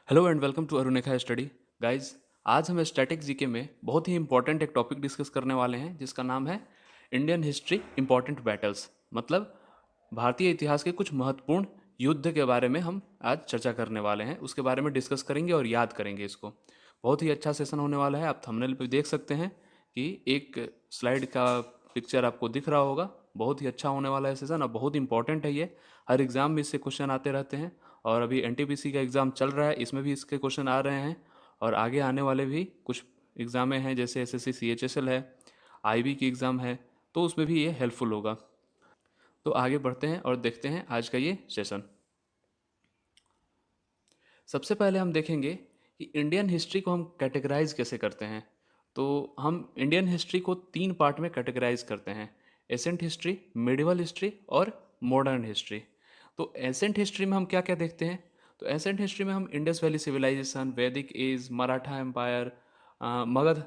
Hello and welcome to Arunika study. Guys, आज हम static GK में बहुत ही इंपॉर्टेंट एक टॉपिक डिस्कस करने वाले हैं जिसका नाम है इंडियन हिस्ट्री इंपॉर्टेंट बैटल्स। मतलब भारतीय इतिहास के कुछ महत्वपूर्ण युद्ध के बारे में हम आज चर्चा करने वाले हैं, उसके बारे में डिस्कस करेंगे और याद करेंगे इसको। बहुत ही अच्छा सेशन होने वाला है। आप थंबनेल पे देख सकते हैं कि एक स्लाइड का पिक्चर आपको दिख रहा होगा। बहुत ही अच्छा होने वाला है सेशन और बहुत इंपॉर्टेंट है ये। हर एग्ज़ाम में इससे क्वेश्चन आते रहते हैं और अभी एनटीपीसी का एग्ज़ाम चल रहा है, इसमें भी इसके क्वेश्चन आ रहे हैं। और आगे आने वाले भी कुछ एग्ज़ामें हैं, जैसे एसएससी सीएचएसएल है, आईबी की एग्ज़ाम है, तो उसमें भी ये हेल्पफुल होगा। तो आगे बढ़ते हैं और देखते हैं आज का ये सेशन। सबसे पहले हम देखेंगे कि इंडियन हिस्ट्री को हम कैटेगराइज कैसे करते हैं। तो हम इंडियन हिस्ट्री को तीन पार्ट में कैटेगराइज करते हैं: एसेंट हिस्ट्री, मिडिवल हिस्ट्री और मॉडर्न हिस्ट्री। तो एसेंट हिस्ट्री में हम क्या क्या देखते हैं? तो एसेंट हिस्ट्री में हम Indus Valley civilisation, Vedic age, Maratha empire, Magadh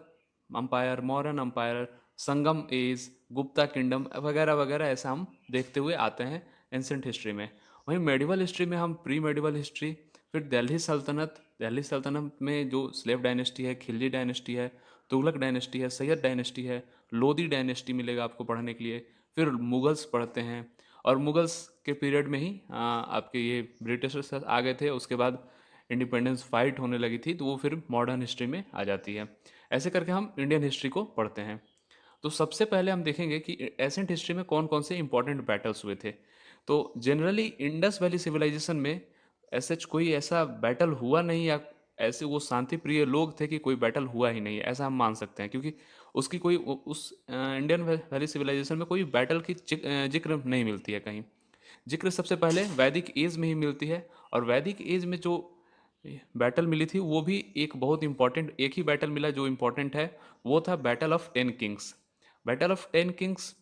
empire, Mauryan empire, Sangam age, Gupta kingdom वगैरह वगैरह ऐसा हम देखते हुए आते हैं एंसेंट हिस्ट्री में। वहीं मेडिवल हिस्ट्री में हम प्री मेडिवल हिस्ट्री, फिर दिल्ली सल्तनत में जो स्लेव डायनेस्टी है, खिलजी डायनेस्टी है, तुगलक डायनेस्टी है, सैयद डायनेस्टी है, लोधी डायनेस्टी मिलेगा आपको पढ़ने के लिए। फिर मुगल्स पढ़ते हैं और मुगल्स के पीरियड में ही आपके ये ब्रिटिशर्स आ गए थे। उसके बाद इंडिपेंडेंस फाइट होने लगी थी, तो वो फिर मॉडर्न हिस्ट्री में आ जाती है। ऐसे करके हम इंडियन हिस्ट्री को पढ़ते हैं। तो सबसे पहले हम देखेंगे कि एसेंट हिस्ट्री में कौन कौन से इंपॉर्टेंट बैटल्स हुए थे। तो जनरली इंडस वैली सिविलाइजेशन में ऐसे कोई ऐसा बैटल हुआ नहीं, या ऐसे वो शांति प्रिय लोग थे कि कोई बैटल हुआ ही नहीं, ऐसा हम मान सकते हैं। क्योंकि उसकी कोई उस इंडियन वैली सिविलाइजेशन में कोई बैटल की जिक्र नहीं मिलती है कहीं। जिक्र सबसे पहले वैदिक एज में ही मिलती है। और वैदिक एज में जो बैटल मिली थी वो भी एक बहुत इंपॉर्टेंट, एक ही बैटल मिला जो इंपॉर्टेंट है, वो था battle of 10 Kings. Battle of 10 Kings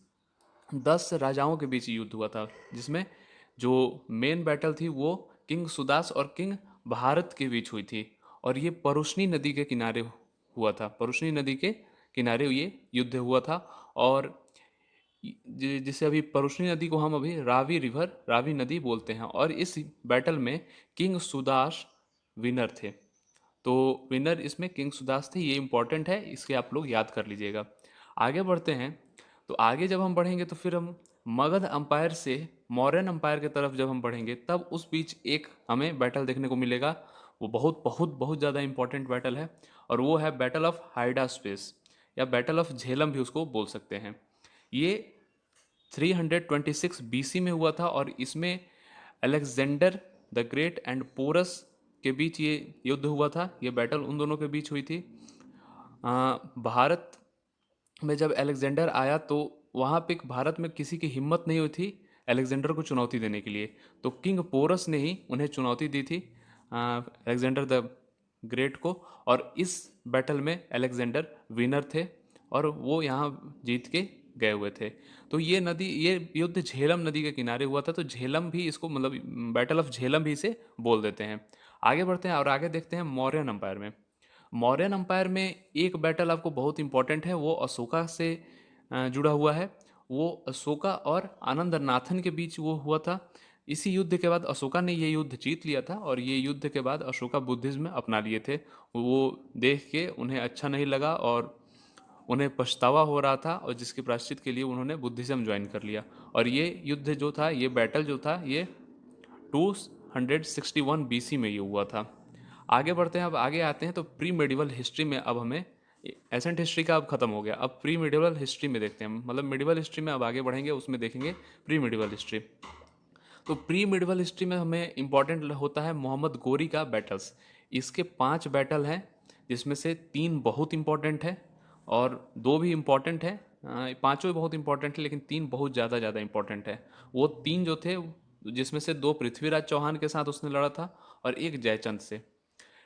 10 राजाओं के बीच युद्ध हुआ था, जिसमें जो मेन बैटल थी वो किंग सुदास और किंग भारत के बीच हुई थी। और ये परुष्णी नदी के किनारे हुआ था। परुष्णी नदी के किनारे ये युद्ध हुआ था। और जिसे अभी परुष्णी नदी को हम अभी रावी रिवर, रावी नदी बोलते हैं। और इस बैटल में किंग सुदास विनर थे। तो विनर इसमें किंग सुदास थे, ये इंपॉर्टेंट है, इसके आप लोग याद कर लीजिएगा। आगे बढ़ते हैं। तो आगे जब हम बढ़ेंगे तो फिर हम मगध अंपायर से मौर्यन अंपायर की तरफ जब हम बढ़ेंगे, तब उस बीच एक हमें बैटल देखने को मिलेगा। वो बहुत बहुत बहुत ज़्यादा इंपॉर्टेंट बैटल है, और वो है बैटल ऑफ हाइडा स्पेस, या बैटल ऑफ झेलम भी उसको बोल सकते हैं। ये 326 बीसी में हुआ था, और इसमें Alexander the Great and Porus के बीच ये युद्ध हुआ था। ये बैटल उन दोनों के बीच हुई थी। भारत में जब अलेक्जेंडर आया तो वहाँ पे भारत में किसी की हिम्मत नहीं हुई थी अलेक्जेंडर को चुनौती देने के लिए। तो किंग पोरस ने ही उन्हें चुनौती दी थी, अलेक्जेंडर द ग्रेट को। और इस बैटल में अलेक्जेंडर विनर थे, और वो यहाँ जीत के गए हुए थे। तो ये युद्ध झेलम नदी के किनारे हुआ था। तो झेलम भी इसको, मतलब बैटल ऑफ झेलम भी इसे बोल देते हैं। आगे बढ़ते हैं और आगे देखते हैं मौर्यन अंपायर में। मौर्यन अंपायर में एक बैटल आपको बहुत इंपॉर्टेंट है, वो अशोका से जुड़ा हुआ है। वो अशोका और आनंदनाथन के बीच वो हुआ था। इसी युद्ध के बाद अशोका ने ये युद्ध जीत लिया था, और ये युद्ध के बाद अशोका बुद्धिज्म अपना लिए थे। वो देख के उन्हें अच्छा नहीं लगा और उन्हें पछतावा हो रहा था, और जिसके प्रायश्चित के लिए उन्होंने बुद्धिज्म ज्वाइन कर लिया। और ये युद्ध जो था, ये बैटल जो था, ये 261 बीसी में ये हुआ था। आगे बढ़ते हैं। अब आगे आते हैं तो प्री मेडिवल हिस्ट्री में। अब हमें एसेंट हिस्ट्री का अब खत्म हो गया, अब प्री मेडिवल हिस्ट्री में देखते हैं। मतलब मेडिवल हिस्ट्री में अब आगे बढ़ेंगे, उसमें देखेंगे प्री मेडिवल हिस्ट्री। तो प्री मेडिवल हिस्ट्री में हमें इंपॉर्टेंट होता है मोहम्मद गोरी का बैटल्स। इसके 5 बैटल हैं, जिसमें से 3 बहुत इंपॉर्टेंट है और 2 भी इम्पॉर्टेंट है। पांचों बहुत इंपॉर्टेंट है, लेकिन 3 बहुत ज़्यादा ज़्यादा इंपॉर्टेंट है। वो 3 जो थे, जिसमें से 2 पृथ्वीराज चौहान के साथ उसने लड़ा था और एक जयचंद से।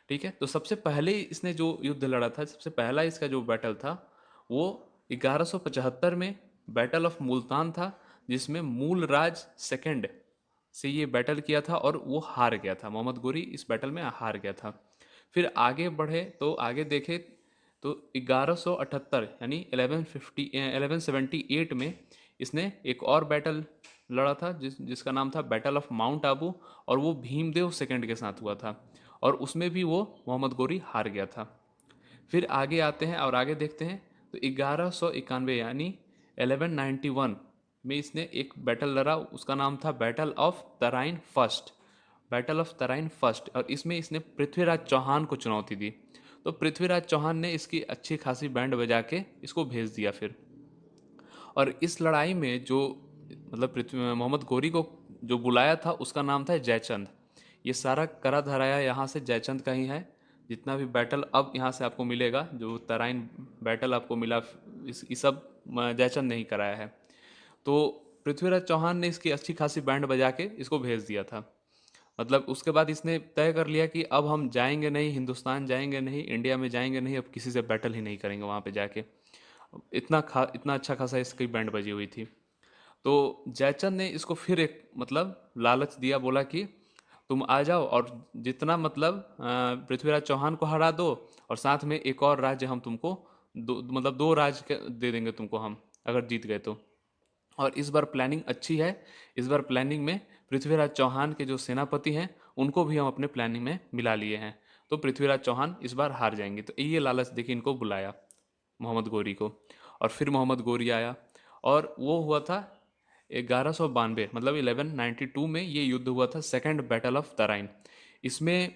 ठीक है। तो सबसे पहले इसने जो युद्ध लड़ा था, सबसे पहला इसका जो बैटल था, वो 1175 में बैटल ऑफ मुल्तान था, जिसमें मूलराज सेकंड से ये बैटल किया था और वो हार गया था। मोहम्मद गोरी इस बैटल में हार गया था। फिर आगे बढ़े तो आगे देखे तो 1178 यानी 1178 में इसने एक और बैटल लड़ा था, जिसका नाम था बैटल ऑफ माउंट आबू, और वो भीमदेव सेकंड के साथ हुआ था। और उसमें भी वो मोहम्मद गोरी हार गया था। फिर आगे आते हैं और आगे देखते हैं तो 1191 यानी 1191 में इसने एक बैटल लड़ा, उसका नाम था battle of Tarain first. Battle of Tarain first, और इसमें इसने पृथ्वीराज चौहान को चुनौती दी। तो पृथ्वीराज चौहान ने इसकी अच्छी खासी बैंड बजा के इसको भेज दिया फिर। और इस लड़ाई में जो मतलब पृथ्वी मोहम्मद गोरी को जो बुलाया था उसका नाम था जयचंद। ये सारा करा धराया यहाँ से जयचंद का ही है। जितना भी बैटल अब यहाँ से आपको मिलेगा, जो तराइन बैटल आपको मिला, इस सब जयचंद ने ही कराया है। तो पृथ्वीराज चौहान ने इसकी अच्छी खासी बैंड बजा के इसको भेज दिया था। मतलब उसके बाद इसने तय कर लिया कि अब हम जाएंगे नहीं, हिंदुस्तान जाएंगे नहीं, इंडिया में जाएंगे नहीं, अब किसी से बैटल ही नहीं करेंगे वहाँ पे जाके। इतना अच्छा खासा इसकी बैंड बजी हुई थी। तो जयचंद ने इसको फिर एक मतलब लालच दिया, बोला कि तुम आ जाओ और जितना मतलब पृथ्वीराज चौहान को हरा दो, और साथ में एक और राज्य हम तुमको मतलब दो राज्य दे देंगे तुमको हम, अगर जीत गए तो। और इस बार प्लानिंग अच्छी है। इस बार प्लानिंग में पृथ्वीराज चौहान के जो सेनापति हैं उनको भी हम अपने प्लानिंग में मिला लिए हैं। तो पृथ्वीराज चौहान इस बार हार जाएंगे, तो ये लालच देखिए इनको बुलाया मोहम्मद गोरी को। और फिर मोहम्मद गोरी आया, और वो हुआ था 1192 मतलब 1192 में ये युद्ध हुआ था, सेकंड बैटल ऑफ तराइन। इसमें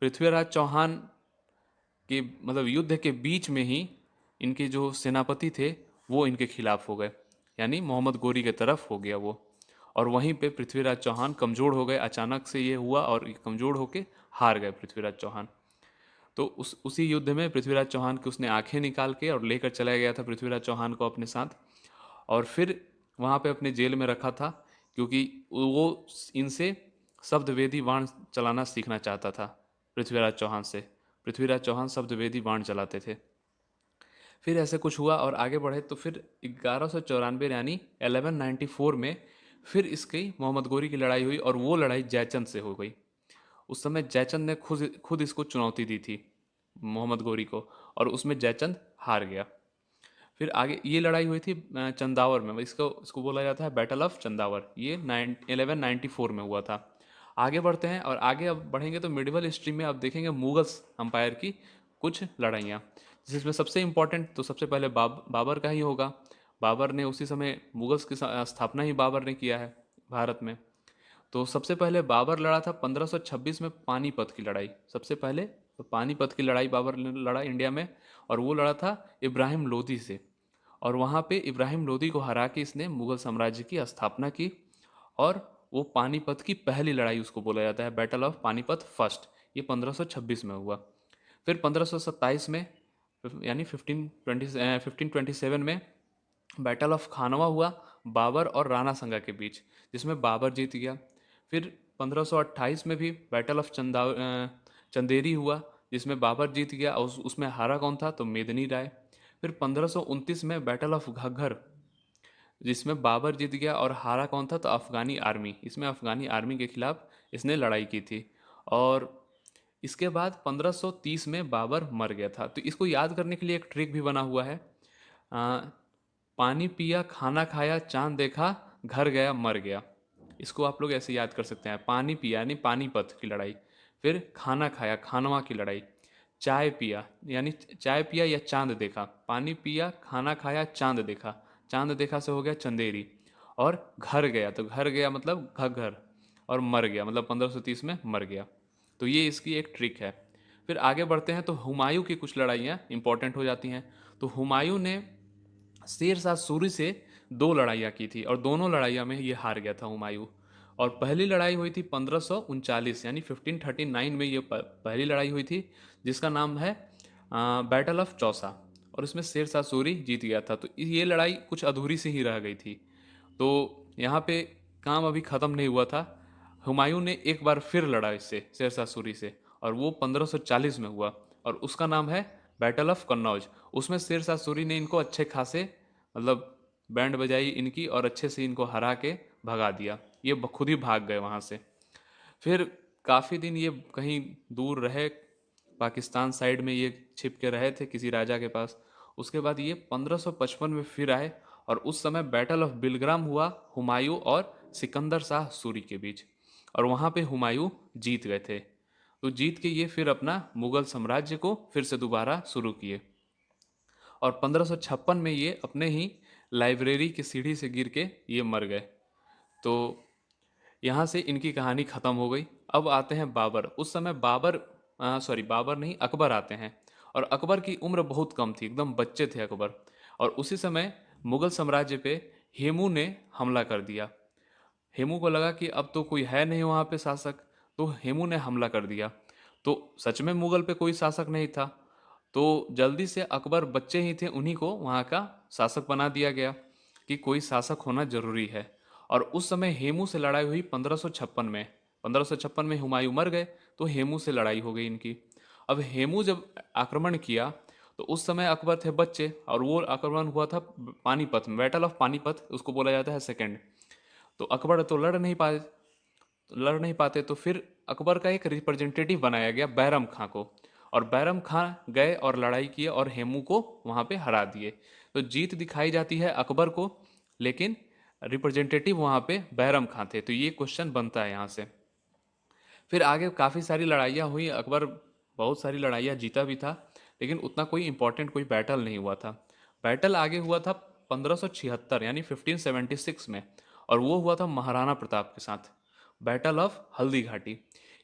पृथ्वीराज चौहान के मतलब युद्ध के बीच में ही इनके जो सेनापति थे वो इनके खिलाफ हो गए, यानी मोहम्मद गोरी के तरफ हो गया वो। और वहीं पे पृथ्वीराज चौहान कमज़ोर हो गए, अचानक से ये हुआ और ये कमज़ोर होके हार गए पृथ्वीराज चौहान। तो उसी युद्ध में पृथ्वीराज चौहान की उसने आंखें निकाल के और लेकर चला गया था पृथ्वीराज चौहान को अपने साथ। और फिर वहाँ पे अपने जेल में रखा था, क्योंकि वो इनसे शब्दवेदी बाण चलाना सीखना चाहता था पृथ्वीराज चौहान से। पृथ्वीराज चौहान शब्दवेदी बाण चलाते थे। फिर ऐसे कुछ हुआ और आगे बढ़े, तो फिर 1194 यानी 1194 में फिर इसकी मोहम्मद गोरी की लड़ाई हुई, और वो लड़ाई जयचंद से हो गई। उस समय जयचंद ने खुद खुद इसको चुनौती दी थी मोहम्मद गोरी को, और उसमें जयचंद हार गया। फिर आगे ये लड़ाई हुई थी चंदावर में, इसको इसको बोला जाता है बैटल ऑफ चंदावर। ये 1194 में हुआ था। आगे बढ़ते हैं और आगे अब बढ़ेंगे तो मिडिवल हिस्ट्री में अब देखेंगे मुगल्स अंपायर की कुछ लड़ाइयाँ, जिसमें सबसे इम्पोर्टेंट तो सबसे पहले बाबर का ही होगा। बाबर ने उसी समय मुगल्स की स्थापना ही बाबर ने किया है भारत में। तो सबसे पहले बाबर लड़ा था 1526 में पानीपत की लड़ाई। सबसे पहले तो पानीपत की लड़ाई बाबर ने लड़ा इंडिया में, और वो लड़ा था इब्राहिम लोदी से। और वहाँ पे इब्राहिम लोदी को हरा के इसने मुगल साम्राज्य की स्थापना की। और वो पानीपत की पहली लड़ाई उसको बोला जाता है बैटल ऑफ पानीपत फर्स्ट। ये 1526 में हुआ। फिर 1527 में यानी 1527 में बैटल ऑफ खानवा हुआ बाबर और राणा संगा के बीच, जिसमें बाबर जीत गया। फिर 1528 में भी बैटल ऑफ चंदेरी हुआ, जिसमें बाबर जीत गया, और उसमें हारा कौन था तो मेदिनी राय। फिर 1529 में बैटल ऑफ घग्गर, जिसमें बाबर जीत गया और हारा कौन था तो अफगानी आर्मी। इसमें अफगानी आर्मी के खिलाफ इसने लड़ाई की थी। और इसके बाद 1530 में बाबर मर गया था। तो इसको याद करने के लिए एक ट्रिक भी बना हुआ है। आ, पानी पिया खाना खाया चांद देखा घर गया मर गया। इसको आप लोग ऐसे याद कर सकते हैं। पानी पिया यानी पानीपत की लड़ाई, फिर खाना खाया खानवा की लड़ाई, चाय पिया यानी चाय पिया या चांद देखा, पानी पिया खाना खाया चांद देखा, चांद देखा से हो गया चंदेरी। और घर गया तो घर गया मतलब घग्गर, और मर गया मतलब 1530 में मर गया। तो ये इसकी एक ट्रिक है। फिर आगे बढ़ते हैं तो हुमायूं की कुछ लड़ाइयाँ इंपॉर्टेंट हो जाती हैं। तो हुमायूं ने शेर शाह सूरी से दो लड़ाइयाँ की थी, और दोनों लड़ाइयाँ में ये हार गया था हुमायूं। और पहली लड़ाई हुई थी 1539 यानी 1539 में ये पहली लड़ाई हुई थी, जिसका नाम है बैटल ऑफ चौसा। और इसमें शेर शाह सूरी जीत गया था। तो ये लड़ाई कुछ अधूरी सी ही रह गई थी। तो यहाँ पे काम अभी ख़त्म नहीं हुआ था। हुमायूं ने एक बार फिर लड़ा इससे शेर शाह सूरी से, और वो 1540 में हुआ, और उसका नाम है बैटल ऑफ कन्नौज। उसमें शेर शाह सूरी ने इनको अच्छे खासे मतलब बैंड बजाई इनकी, और अच्छे से इनको हरा के भगा दिया। ये खुद ही भाग गए वहाँ से। फिर काफ़ी दिन ये कहीं दूर रहे, पाकिस्तान साइड में ये छिप के रहे थे किसी राजा के पास। उसके बाद ये 1555 में फिर आए, और उस समय बैटल ऑफ बिलग्राम हुआ हुमायूं और सिकंदर शाह सूरी के बीच, और वहाँ पे हुमायूं जीत गए थे। तो जीत के ये फिर अपना मुगल साम्राज्य को फिर से दोबारा शुरू किए। और 1556 में ये अपने ही लाइब्रेरी की सीढ़ी से गिर के ये मर गए। तो यहाँ से इनकी कहानी ख़त्म हो गई। अब आते हैं बाबर। उस समय बाबर, सॉरी बाबर नहीं, अकबर आते हैं। और अकबर की उम्र बहुत कम थी, एकदम बच्चे थे अकबर। और उसी समय मुगल साम्राज्य पे हेमू ने हमला कर दिया। हेमू को लगा कि अब तो कोई है नहीं वहाँ पे शासक, तो हेमू ने हमला कर दिया। तो सच में मुगल पे कोई शासक नहीं था। तो जल्दी से अकबर, बच्चे ही थे, उन्हीं को वहाँ का शासक बना दिया गया कि कोई शासक होना जरूरी है। और उस समय हेमू से लड़ाई हुई 1556 में। 1556 में हुमायूं मर गए, तो हेमू से लड़ाई हो गई इनकी। अब हेमू जब आक्रमण किया तो उस समय अकबर थे बच्चे, और वो आक्रमण हुआ था पानीपत में, बैटल ऑफ पानीपत उसको बोला जाता है सेकंड। तो अकबर तो लड़ नहीं पाते, तो फिर अकबर का एक रिप्रेजेंटेटिव बनाया गया बैरम खां को। और बैरम खां गए और लड़ाई किए और हेमू को वहां पे हरा दिए। तो जीत दिखाई जाती है अकबर को, लेकिन रिप्रेजेंटेटिव वहां पे बैरम खां थे। तो ये क्वेश्चन बनता है यहाँ से। फिर आगे काफ़ी सारी लड़ाइयाँ हुई, अकबर बहुत सारी लड़ाइयाँ जीता भी था, लेकिन उतना कोई इंपॉर्टेंट कोई बैटल नहीं हुआ था। बैटल आगे हुआ था 1576 यानी 1576 में, और वो हुआ था महाराणा प्रताप के साथ, बैटल ऑफ हल्दी घाटी।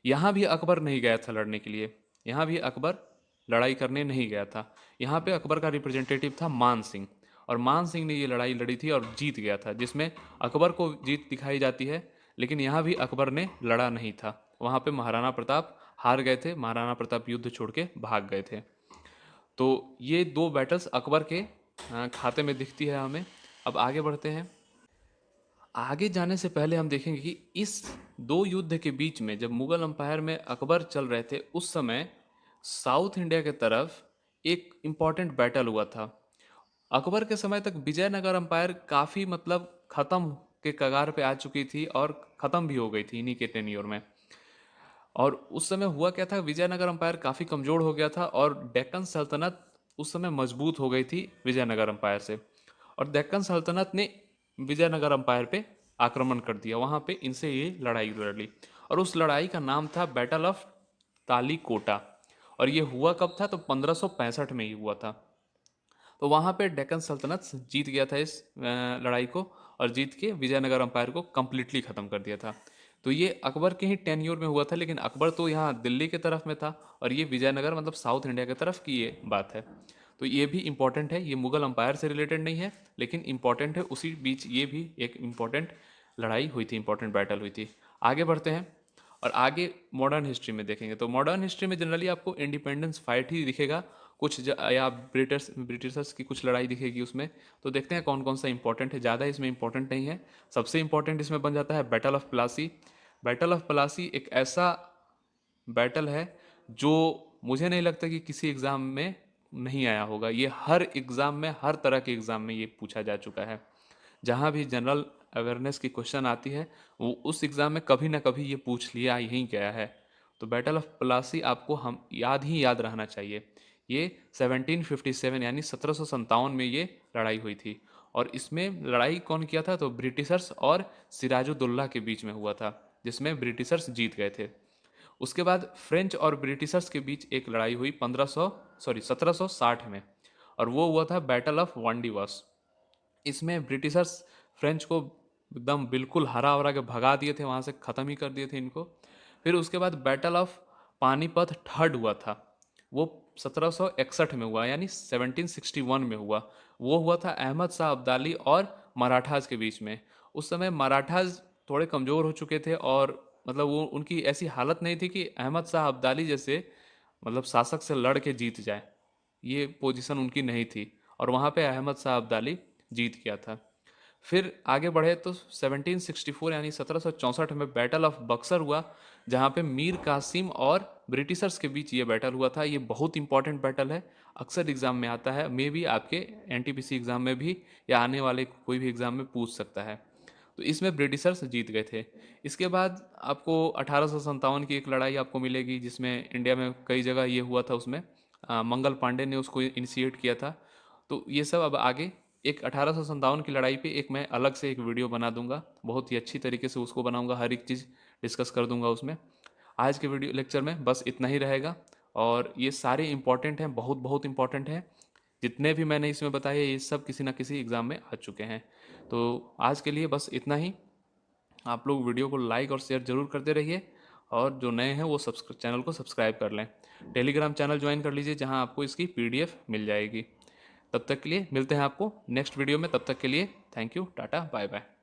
यहाँ भी अकबर नहीं गया था लड़ने के लिए, यहाँ भी अकबर लड़ाई करने नहीं गया था। यहाँ पे अकबर का रिप्रेजेंटेटिव था मान सिंह, और मान सिंह ने ये लड़ाई लड़ी थी और जीत गया था, जिसमें अकबर को जीत दिखाई जाती है। लेकिन यहाँ भी अकबर ने लड़ा नहीं था, वहाँ पे महाराणा प्रताप हार गए थे, महाराणा प्रताप युद्ध छोड़ के भाग गए थे। तो ये दो बैटल्स अकबर के खाते में दिखती है हमें। अब आगे बढ़ते हैं। आगे जाने से पहले हम देखेंगे कि इस दो युद्ध के बीच में, जब मुगल अंपायर में अकबर चल रहे थे, उस समय साउथ इंडिया के तरफ एक इम्पॉर्टेंट बैटल हुआ था। अकबर के समय तक विजयनगर अंपायर काफ़ी मतलब ख़त्म के कगार पे आ चुकी थी, और ख़त्म भी हो गई थी इन्हीं के टेन्योर में। और उस समय हुआ क्या था, विजयनगर अंपायर काफ़ी कमज़ोर हो गया था, और डेक्कन सल्तनत उस समय मजबूत हो गई थी विजयनगर अंपायर से। और डेक्कन सल्तनत ने विजयनगर अंपायर पे आक्रमण कर दिया, वहाँ पे इनसे ये लड़ाई लड़ ली। और उस लड़ाई का नाम था बैटल ऑफ तालीकोटा। और ये हुआ कब था, तो 1565 में ही हुआ था। तो वहाँ पे डेक्कन सल्तनत जीत गया था इस लड़ाई को, और जीत के विजयनगर अंपायर को कम्प्लीटली ख़त्म कर दिया था। तो ये अकबर के ही टेन्योर में हुआ था, लेकिन अकबर तो यहाँ दिल्ली के तरफ में था, और ये विजयनगर मतलब साउथ इंडिया की तरफ की ये बात है। तो ये भी इम्पॉर्टेंट है, ये मुगल अंपायर से रिलेटेड नहीं है, लेकिन इम्पॉर्टेंट है। उसी बीच ये भी एक इम्पॉर्टेंट लड़ाई हुई थी, इम्पॉर्टेंट बैटल हुई थी। आगे बढ़ते हैं और आगे मॉडर्न हिस्ट्री में देखेंगे। तो मॉडर्न हिस्ट्री में जनरली आपको इंडिपेंडेंस फाइट ही दिखेगा, या ब्रिटिशर्स की कुछ लड़ाई दिखेगी उसमें। तो देखते हैं कौन कौन सा इंपॉर्टेंट है। ज़्यादा इसमें इंपॉर्टेंट नहीं है। सबसे इंपॉर्टेंट इसमें बन जाता है battle of Plassey. Battle of Plassey एक ऐसा बैटल है जो मुझे नहीं लगता कि किसी एग्ज़ाम में नहीं आया होगा। ये हर एग्ज़ाम में, हर तरह के एग्ज़ाम में ये पूछा जा चुका है। जहाँ भी जनरल अवेयरनेस की क्वेश्चन आती है, वो उस एग्ज़ाम में कभी ना कभी ये पूछ लिया ही गया है। तो बैटल ऑफ प्लासी आपको हम याद रहना चाहिए। ये 1757 यानी 1757 में ये लड़ाई हुई थी। और इसमें लड़ाई कौन किया था, तो ब्रिटिशर्स और सिराजुद्दौला के बीच में हुआ था, जिसमें ब्रिटिशर्स जीत गए थे। उसके बाद फ्रेंच और ब्रिटिशर्स के बीच एक लड़ाई हुई 1760 में, और वो हुआ था बैटल ऑफ वांडीवास। इसमें ब्रिटिशर्स फ्रेंच को एकदम बिल्कुल हरा वरा के भगा दिए थे, वहाँ से ख़त्म ही कर दिए थे इनको। फिर उसके बाद बैटल ऑफ पानीपत थर्ड हुआ था, वो 1761 में हुआ, यानी 1761 में हुआ। वो हुआ था अहमद शाह अब्दाली और मराठास के बीच में। उस समय मराठास थोड़े कमज़ोर हो चुके थे, और मतलब वो उनकी ऐसी हालत नहीं थी कि अहमद शाह अब्दाली जैसे मतलब शासक से लड़ के जीत जाए, ये पोजीशन उनकी नहीं थी। और वहाँ पे अहमद शाह अब्दाली जीत गया था। फिर आगे बढ़े तो 1764 यानी 1764 में बैटल ऑफ बक्सर हुआ, जहाँ पे मीर कासिम और ब्रिटिशर्स के बीच ये बैटल हुआ था। ये बहुत इंपॉर्टेंट बैटल है, अक्सर एग्जाम में आता है, मे भी आपके एनटीपीसी एग्जाम में भी या आने वाले कोई भी एग्जाम में पूछ सकता है। तो इसमें ब्रिटिशर्स जीत गए थे। इसके बाद आपको 1857 की एक लड़ाई आपको मिलेगी, जिसमें इंडिया में कई जगह ये हुआ था। उसमें मंगल पांडे ने उसको इनिशिएट किया था। तो ये सब अब आगे एक 1857 की लड़ाई पे एक मैं अलग से एक वीडियो बना दूंगा, बहुत ही अच्छी तरीके से उसको बनाऊंगा, हर एक चीज़ डिस्कस कर दूंगा उसमें। आज के वीडियो लेक्चर में बस इतना ही रहेगा, और ये सारे इंपॉर्टेंट हैं, बहुत बहुत इंपॉर्टेंट हैं। जितने भी मैंने इसमें बताए ये सब किसी ना किसी एग्ज़ाम में आ चुके हैं। तो आज के लिए बस इतना ही। आप लोग वीडियो को लाइक और शेयर ज़रूर करते रहिए, और जो नए हैं वो चैनल को सब्सक्राइब कर लें। टेलीग्राम चैनल ज्वाइन कर लीजिए, जहां आपको इसकी पीडीएफ मिल जाएगी। तब तक के लिए मिलते हैं आपको नेक्स्ट वीडियो में। तब तक के लिए thank you, tata, bye bye.